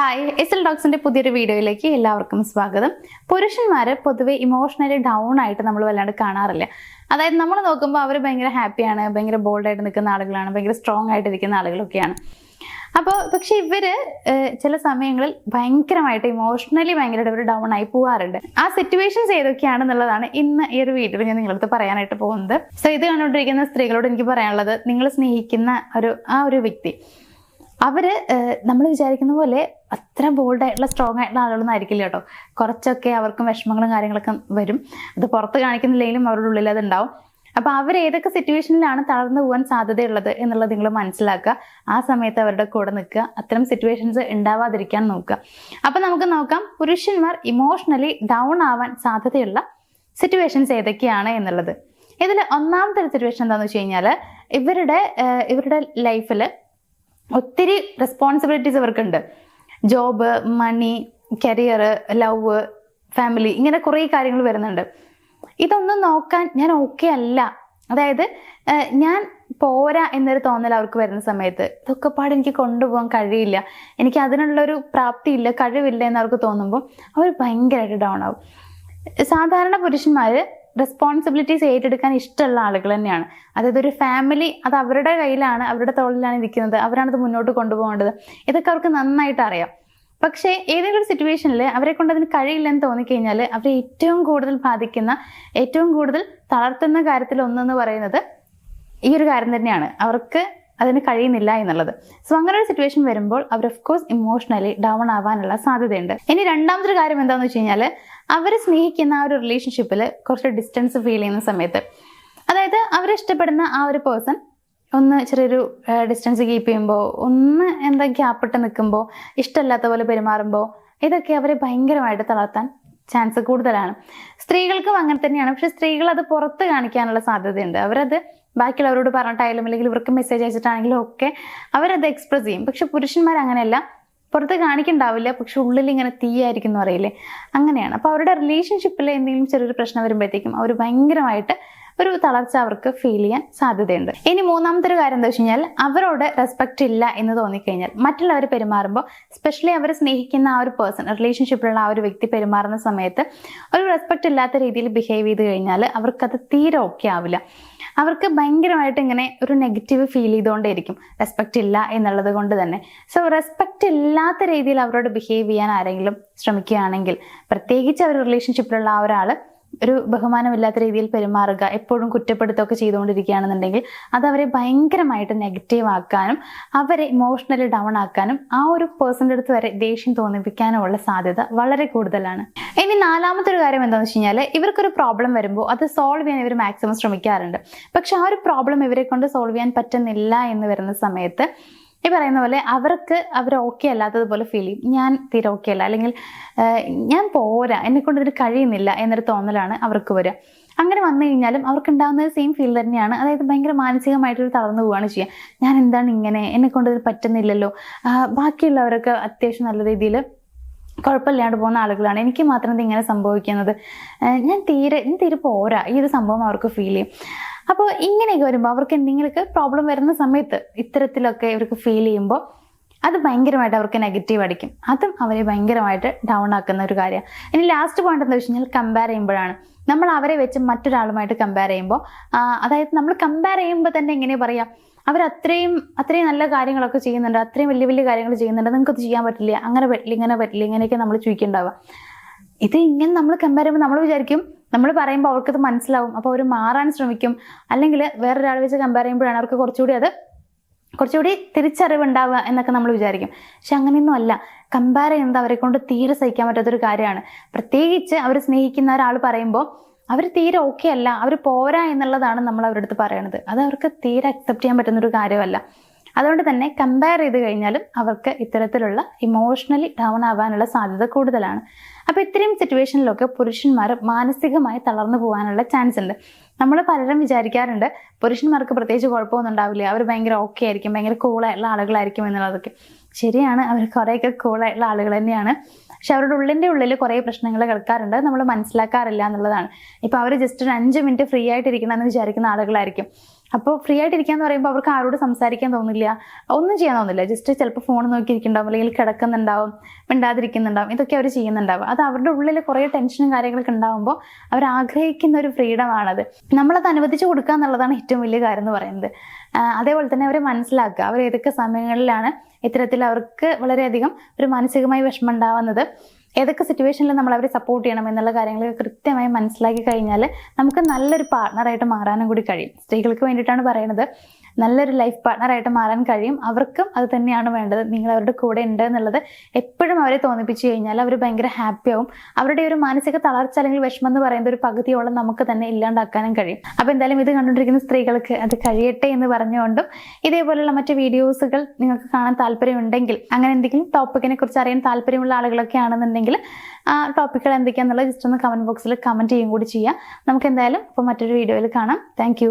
Hi, S L ഡോക്സിന്റെ പുതിയൊരു വീഡിയോയിലേക്ക് എല്ലാവർക്കും സ്വാഗതം. പുരുഷന്മാര് പൊതുവെ ഇമോഷണലി ഡൗൺ ആയിട്ട് നമ്മൾ വല്ലാണ്ട് കാണാറില്ല. അതായത് നമ്മൾ നോക്കുമ്പോൾ അവർ ഭയങ്കര ഹാപ്പിയാണ്, ഭയങ്കര ബോൾഡായിട്ട് നിൽക്കുന്ന ആളുകളാണ്, ഭയങ്കര സ്ട്രോങ് ആയിട്ട് ഇരിക്കുന്ന ആളുകളൊക്കെയാണ്. അപ്പോൾ പക്ഷെ ഇവര് ചില സമയങ്ങളിൽ ഭയങ്കരമായിട്ട് ഇമോഷണലി ഭയങ്കരമായിട്ട് ഇവർ ഡൗൺ ആയി പോകാറുണ്ട്. ആ സിറ്റുവേഷൻസ് ഏതൊക്കെയാണെന്നുള്ളതാണ് ഇന്ന് ഈ ഒരു വീഡിയോയിൽ ഞാൻ നിങ്ങളടുത്ത് പറയാനായിട്ട് പോകുന്നത്. സോ ഇത് കണ്ടുകൊണ്ടിരിക്കുന്ന സ്ത്രീകളോട് എനിക്ക് പറയാനുള്ളത്, നിങ്ങൾ സ്നേഹിക്കുന്ന ഒരു വ്യക്തി അവര് നമ്മൾ വിചാരിക്കുന്ന പോലെ അത്ര ബോൾഡായിട്ടുള്ള സ്ട്രോങ് ആയിട്ടുള്ള ആളുകളൊന്നും ആയിരിക്കില്ല കേട്ടോ. കുറച്ചൊക്കെ അവർക്കും വിഷമങ്ങളും കാര്യങ്ങളൊക്കെ വരും. അത് പുറത്ത് കാണിക്കുന്നില്ലെങ്കിലും അവരുടെ ഉള്ളിൽ അത് ഉണ്ടാവും. അപ്പൊ അവർ ഏതൊക്കെ സിറ്റുവേഷനിലാണ് തളർന്നു പോകാൻ സാധ്യതയുള്ളത് എന്നുള്ളത് നിങ്ങൾ മനസ്സിലാക്കുക. ആ സമയത്ത് അവരുടെ കൂടെ നിൽക്കുക, അത്തരം സിറ്റുവേഷൻസ് ഉണ്ടാവാതിരിക്കാൻ നോക്കുക. അപ്പൊ നമുക്ക് നോക്കാം പുരുഷന്മാർ ഇമോഷണലി ഡൗൺ ആവാൻ സാധ്യതയുള്ള സിറ്റുവേഷൻസ് ഏതൊക്കെയാണ് എന്നുള്ളത്. ഇതിൽ ഒന്നാമത്തെ ഒരു സിറ്റുവേഷൻ എന്താണെന്ന് വെച്ച് കഴിഞ്ഞാൽ, ഇവരുടെ ലൈഫിൽ ഒത്തിരി റെസ്പോൺസിബിലിറ്റീസ് ഇവർക്കുണ്ട്. ജോബ്, മണി, കരിയർ, ലവ്, ഫാമിലി, ഇങ്ങനെ കുറേ കാര്യങ്ങൾ വരുന്നുണ്ട്. ഇതൊന്നും നോക്കാൻ ഞാൻ ഓക്കെ അല്ല, അതായത് ഞാൻ പോരാ എന്നൊരു തോന്നൽ അവർക്ക് വരുന്ന സമയത്ത് ഇതൊക്കെ പാടെ എനിക്ക് കൊണ്ടുപോകാൻ കഴിയില്ല, എനിക്ക് അതിനുള്ളൊരു പ്രാപ്തിയില്ല, കഴിവില്ല എന്നവർക്ക് തോന്നുമ്പോൾ അവർ ഭയങ്കരമായിട്ട് ഡൗൺ ആവും. സാധാരണ പുരുഷന്മാർ റെസ്പോൺസിബിലിറ്റീസ് ഏറ്റെടുക്കാൻ ഇഷ്ടമുള്ള ആളുകൾ തന്നെയാണ്. അതായത് ഒരു ഫാമിലി അത് അവരുടെ കയ്യിലാണ്, അവരുടെ തോളിലാണ് ഇരിക്കുന്നത്, അവരാണത് മുന്നോട്ട് കൊണ്ടുപോകേണ്ടത്. ഇതൊക്കെ അവർക്ക് നന്നായിട്ട് അറിയാം. പക്ഷേ ഏതെങ്കിലും ഒരു സിറ്റുവേഷനിൽ അവരെ കൊണ്ട് അതിന് കഴിയില്ലെന്ന് തോന്നിക്കഴിഞ്ഞാൽ അവരെ ഏറ്റവും കൂടുതൽ ബാധിക്കുന്ന, ഏറ്റവും കൂടുതൽ തളർത്തുന്ന കാര്യത്തിൽ ഒന്നെന്ന് പറയുന്നത് ഈ ഒരു കാര്യം തന്നെയാണ്, അവർക്ക് അതിന് കഴിയുന്നില്ല എന്നുള്ളത്. സോ അങ്ങനെ ഒരു സിറ്റുവേഷൻ വരുമ്പോൾ hour of course emotionally down ആവാനുള്ള സാധ്യതയുണ്ട്. ഇനി രണ്ടാമത്തെ കാര്യം എന്താണെന്ന് വെച്ച് കഴിഞ്ഞാൽ, അവർ സ്നേഹിക്കുന്ന ആ ഒരു റിലേഷൻഷിപ്പിൽ കുറച്ച് ഡിസ്റ്റൻസ് ഫീൽ ചെയ്യുന്ന സമയത്ത്, അതായത് അവരെ ഇഷ്ടപ്പെടുന്ന ആ ഒരു പേഴ്സൺ ഒന്ന് ചെറിയൊരു ഡിസ്റ്റൻസ് കീപ്പ് ചെയ്യുമ്പോൾ, ഒന്ന് എന്താ ഗ്യാപ്പിട്ട് നിൽക്കുമ്പോൾ, ഇഷ്ടമില്ലാത്ത പോലെ പെരുമാറുമ്പോൾ, ഇതൊക്കെ അവരെ ഭയങ്കരമായിട്ട് തളർത്താൻ ചാൻസ് കൂടുതലാണ്. സ്ത്രീകൾക്കും അങ്ങനെ തന്നെയാണ്. പക്ഷെ സ്ത്രീകൾ അത് പുറത്ത് കാണിക്കാനുള്ള സാധ്യതയുണ്ട്. അവരത് ബാക്കിയുള്ളവരോട് പറഞ്ഞിട്ടായാലും അല്ലെങ്കിൽ ഇവർക്ക് മെസ്സേജ് അയച്ചിട്ടാണെങ്കിലും ഒക്കെ അവരത് എക്സ്പ്രസ് ചെയ്യും. പക്ഷെ പുരുഷന്മാർ അങ്ങനെയല്ല, പുറത്ത് കാണിക്കണ്ടാവില്ല, പക്ഷെ ഉള്ളിൽ ഇങ്ങനെ തീയായിരിക്കും എന്ന് പറയില്ലേ, അങ്ങനെയാണ്. അപ്പോൾ അവരുടെ റിലേഷൻഷിപ്പിൽ എന്തെങ്കിലും ചെറിയൊരു പ്രശ്നം വരുമ്പോഴത്തേക്കും അവർ ഭയങ്കരമായിട്ട് ഒരു തളർച്ച അവർക്ക് ഫീൽ ചെയ്യാൻ സാധ്യതയുണ്ട്. ഇനി മൂന്നാമത്തെ ഒരു കാര്യം എന്താ വെച്ച് കഴിഞ്ഞാൽ, അവരോട് റെസ്പെക്റ്റ് ഇല്ല എന്ന് തോന്നിക്കഴിഞ്ഞാൽ മറ്റുള്ളവർ പെരുമാറുമ്പോൾ, സ്പെഷ്യലി അവർ സ്നേഹിക്കുന്ന ആ ഒരു പേഴ്സൺ, റിലേഷൻഷിപ്പിലുള്ള ആ ഒരു വ്യക്തി പെരുമാറുന്ന സമയത്ത് ഒരു റെസ്പെക്റ്റ് ഇല്ലാത്ത രീതിയിൽ ബിഹേവ് ചെയ്ത് കഴിഞ്ഞാൽ അവർക്കത് തീരെ ഓക്കെ ആവില്ല. അവർക്ക് ഭയങ്കരമായിട്ട് ഇങ്ങനെ ഒരു നെഗറ്റീവ് ഫീൽ ചെയ്തുകൊണ്ടേയിരിക്കും, റെസ്പെക്റ്റ് ഇല്ല എന്നുള്ളത് കൊണ്ട് തന്നെ. സോ റെസ്പെക്റ്റ് ഇല്ലാത്ത രീതിയിൽ അവരോട് ബിഹേവ് ചെയ്യാൻ ആരെങ്കിലും ശ്രമിക്കുകയാണെങ്കിൽ, പ്രത്യേകിച്ച് അവർ റിലേഷൻഷിപ്പിലുള്ള ആ ഒരാൾ ഒരു ബഹുമാനമില്ലാത്ത രീതിയിൽ പെരുമാറുക, എപ്പോഴും കുറ്റപ്പെടുത്തുകയൊക്കെ ചെയ്തുകൊണ്ടിരിക്കുകയാണെന്നുണ്ടെങ്കിൽ അത് അവരെ ഭയങ്കരമായിട്ട് നെഗറ്റീവ് ആക്കാനും അവരെ ഇമോഷണലി ഡൗൺ ആക്കാനും ആ ഒരു പേഴ്സൻ്റെ അടുത്ത് വരെ ദേഷ്യം തോന്നിപ്പിക്കാനുമുള്ള സാധ്യത വളരെ കൂടുതലാണ്. ഇനി നാലാമത്തെ ഒരു കാര്യം എന്താണെന്ന് വെച്ച് കഴിഞ്ഞാൽ, ഇവർക്കൊരു പ്രോബ്ലം വരുമ്പോൾ അത് സോൾവ് ചെയ്യാൻ ഇവർ മാക്സിമം ശ്രമിക്കാറുണ്ട്. പക്ഷെ ആ ഒരു പ്രോബ്ലം ഇവരെ കൊണ്ട് സോൾവ് ചെയ്യാൻ പറ്റുന്നില്ല എന്ന് വരുന്ന സമയത്ത് ഈ പറയുന്ന പോലെ അവർ ഓക്കെ അല്ലാത്തതുപോലെ ഫീൽ ചെയ്യും. ഞാൻ തീരെ ഓക്കെ അല്ല, അല്ലെങ്കിൽ ഞാൻ പോരാ, എന്നെക്കൊണ്ട് ഇതിന് കഴിയുന്നില്ല എന്നൊരു തോന്നലാണ് അവർക്ക് വരിക. അങ്ങനെ വന്നു കഴിഞ്ഞാലും അവർക്ക് ഉണ്ടാകുന്ന സെയിം ഫീൽ തന്നെയാണ്. അതായത് ഭയങ്കര മാനസികമായിട്ടൊരു തളർന്നു പോവുകയാണ് ചെയ്യുക. ഞാൻ എന്താണ് ഇങ്ങനെ, എന്നെക്കൊണ്ട് ഇത് പറ്റുന്നില്ലല്ലോ, ബാക്കിയുള്ളവരൊക്കെ അത്യാവശ്യം നല്ല രീതിയിൽ കുഴപ്പമില്ലാണ്ട് പോകുന്ന ആളുകളാണ്, എനിക്ക് മാത്രം ഇത് ഇങ്ങനെ സംഭവിക്കുന്നത്, ഞാൻ തീരെ പോരാ, ഈ ഒരു സംഭവം അവർക്ക് ഫീൽ ചെയ്യും. അപ്പോൾ ഇങ്ങനെയൊക്കെ വരുമ്പോൾ അവർക്ക് എന്തെങ്കിലുമൊക്കെ പ്രോബ്ലം വരുന്ന സമയത്ത് ഇത്തരത്തിലൊക്കെ ഇവർക്ക് ഫീൽ ചെയ്യുമ്പോൾ അത് ഭയങ്കരമായിട്ട് അവർക്ക് നെഗറ്റീവ് അടിക്കും. അതും അവരെ ഭയങ്കരമായിട്ട് ഡൗൺ ആക്കുന്ന ഒരു കാര്യമാണ്. ഇനി ലാസ്റ്റ് പോയിന്റ് എന്താ വെച്ച് കഴിഞ്ഞാൽ, കമ്പയർ ചെയ്യുമ്പോഴാണ്. നമ്മൾ അവരെ വെച്ച് മറ്റൊരാളുമായിട്ട് കമ്പയർ ചെയ്യുമ്പോൾ, അതായത് നമ്മൾ കമ്പയർ ചെയ്യുമ്പോൾ തന്നെ എങ്ങനെ പറയാം, അവർ അത്രയും നല്ല കാര്യങ്ങളൊക്കെ ചെയ്യുന്നുണ്ട്, അത്രയും വലിയ വലിയ കാര്യങ്ങൾ ചെയ്യുന്നുണ്ട്, നിങ്ങൾക്കത് ചെയ്യാൻ പറ്റില്ല, അങ്ങനെ പറ്റില്ല, ഇങ്ങനെ പറ്റില്ല, ഇങ്ങനെയൊക്കെ നമ്മൾ ചോദിക്കേണ്ടാവുക. ഇത് ഇങ്ങനെ നമ്മൾ കമ്പയർ ചെയ്യുമ്പോൾ നമ്മൾ വിചാരിക്കും, നമ്മൾ പറയുമ്പോൾ അവർക്കത് മനസ്സിലാവും, അപ്പോൾ അവർ മാറാൻ ശ്രമിക്കും. അല്ലെങ്കിൽ വേറൊരാൾ വെച്ച് കമ്പയർ ചെയ്യുമ്പോഴാണ് അവർക്ക് കുറച്ചുകൂടി തിരിച്ചറിവുണ്ടാവുക എന്നൊക്കെ നമ്മൾ വിചാരിക്കും. പക്ഷെ അങ്ങനെയൊന്നും അല്ല. കമ്പയർ ചെയ്യുന്നത് അവരെ കൊണ്ട് തീരെ സഹിക്കാൻ പറ്റാത്തൊരു കാര്യമാണ്. പ്രത്യേകിച്ച് അവർ സ്നേഹിക്കുന്ന ഒരാൾ പറയുമ്പോൾ അവർ തീരെ ഓക്കെ അല്ല, അവർ പോരാ എന്നുള്ളതാണ് നമ്മൾ അവരുടെ അടുത്ത് പറയണത്. അത് അവർക്ക് തീരെ അക്സെപ്റ്റ് ചെയ്യാൻ പറ്റുന്നൊരു കാര്യമല്ല. അതുകൊണ്ട് തന്നെ കമ്പയർ ചെയ്ത് കഴിഞ്ഞാലും അവർക്ക് ഇത്തരത്തിലുള്ള ഇമോഷണലി ഡൗൺ ആവാനുള്ള സാധ്യത കൂടുതലാണ്. അപ്പോൾ ഇത്രയും സിറ്റുവേഷനിലൊക്കെ പുരുഷന്മാർ മാനസികമായി തളർന്നു പോകാനുള്ള ചാൻസ് ഉണ്ട്. നമ്മൾ പലരും വിചാരിക്കാറുണ്ട് പുരുഷന്മാർക്ക് പ്രത്യേകിച്ച് കുഴപ്പമൊന്നും ഉണ്ടാവില്ല, അവർ ഭയങ്കര ഓക്കെ ആയിരിക്കും, ഭയങ്കര കൂളായിട്ടുള്ള ആളുകളായിരിക്കും എന്നുള്ളതൊക്കെ ശരിയാണ്. അവർ കുറേയൊക്കെ കൂളായിട്ടുള്ള ആളുകൾ തന്നെയാണ്. പക്ഷെ അവരുടെ ഉള്ളിൽ കുറേ പ്രശ്നങ്ങൾ കിടക്കാറുണ്ട്, നമ്മൾ മനസ്സിലാക്കാറില്ല എന്നുള്ളതാണ്. ഇപ്പോൾ അവർ ജസ്റ്റ് ഒരു 5 മിനിറ്റ് ഫ്രീ ആയിട്ടിരിക്കണമെന്ന് വിചാരിക്കുന്ന ആളുകളായിരിക്കും. അപ്പോൾ ഫ്രീ ആയിട്ടിരിക്കാന്ന് പറയുമ്പോൾ അവർക്ക് ആരോട് സംസാരിക്കാൻ തോന്നില്ല, ഒന്നും ചെയ്യാൻ തോന്നില്ല. ജസ്റ്റ് ചിലപ്പോൾ ഫോൺ നോക്കിയിരിക്കുന്നുണ്ടാവും, അല്ലെങ്കിൽ കിടക്കുന്നുണ്ടാവും, മിണ്ടാതിരിക്കുന്നുണ്ടാവും. ഇതൊക്കെ അവർ ചെയ്യുന്നുണ്ടാവും. അത് അവരുടെ ഉള്ളിൽ കുറേ ടെൻഷനും കാര്യങ്ങളൊക്കെ ഉണ്ടാകുമ്പോൾ അവർ ആഗ്രഹിക്കുന്ന ഒരു ഫ്രീഡമാണത്. നമ്മളത് അനുവദിച്ചു കൊടുക്കുക എന്നുള്ളതാണ് ഏറ്റവും വലിയ കാര്യം എന്ന് പറയുന്നത്. അതേപോലെ തന്നെ അവരെ മനസ്സിലാക്കുക, അവർ ഏതൊക്കെ സമയങ്ങളിലാണ് ഇത്തരത്തിൽ അവർക്ക് വളരെയധികം ഒരു മാനസികമായി വിഷമം ഉണ്ടാവുന്നത്, ഏതൊക്കെ സിറ്റുവേഷനിൽ നമ്മൾ അവരെ സപ്പോർട്ട് ചെയ്യണം എന്നുള്ള കാര്യങ്ങൾ കൃത്യമായി മനസ്സിലാക്കി കഴിഞ്ഞാൽ നമുക്ക് നല്ലൊരു പാർട്ണറായിട്ട് മാറാനും കൂടി കഴിയും. സ്ത്രീകൾക്ക് വേണ്ടിയിട്ടാണ് പറയുന്നത്. നല്ലൊരു ലൈഫ് പാർട്ണറായിട്ട് മാറാൻ കഴിയും. അവർക്കും അത് തന്നെയാണ് വേണ്ടത്. നിങ്ങൾ അവരുടെ കൂടെ ഉണ്ട് എന്നുള്ളത് എപ്പോഴും അവരെ തോന്നിപ്പിച്ചു കഴിഞ്ഞാൽ അവർ ഭയങ്കര ഹാപ്പിയാവും. അവരുടെ ഒരു മാനസിക തളർച്ച അല്ലെങ്കിൽ വിഷമം എന്ന് പറയുന്നത് ഒരു പകുതിയോളം നമുക്ക് തന്നെ ഇല്ലാണ്ടാക്കാനും കഴിയും. അപ്പോൾ എന്തായാലും ഇത് കണ്ടുകൊണ്ടിരിക്കുന്ന സ്ത്രീകൾക്ക് അത് കഴിയട്ടെ എന്ന് പറഞ്ഞുകൊണ്ടും, ഇതേപോലുള്ള മറ്റ് വീഡിയോസുകൾ നിങ്ങൾക്ക് കാണാൻ താല്പര്യമുണ്ടെങ്കിൽ, അങ്ങനെ എന്തെങ്കിലും ടോപ്പിക്കിനെ കുറിച്ച് അറിയാൻ താല്പര്യമുള്ള ആളുകളൊക്കെ ആണെന്നുണ്ടെങ്കിൽ ആ ടോപ്പിക്കുകൾ എന്തൊക്കെയാണെന്നുള്ളത് ജസ്റ്റ് ഒന്ന് കമന്റ് ബോക്സിൽ കമന്റ് ചെയ്യും കൂടി ചെയ്യാം. നമുക്ക് എന്തായാലും ഇപ്പോൾ മറ്റൊരു വീഡിയോയിൽ കാണാം. താങ്ക്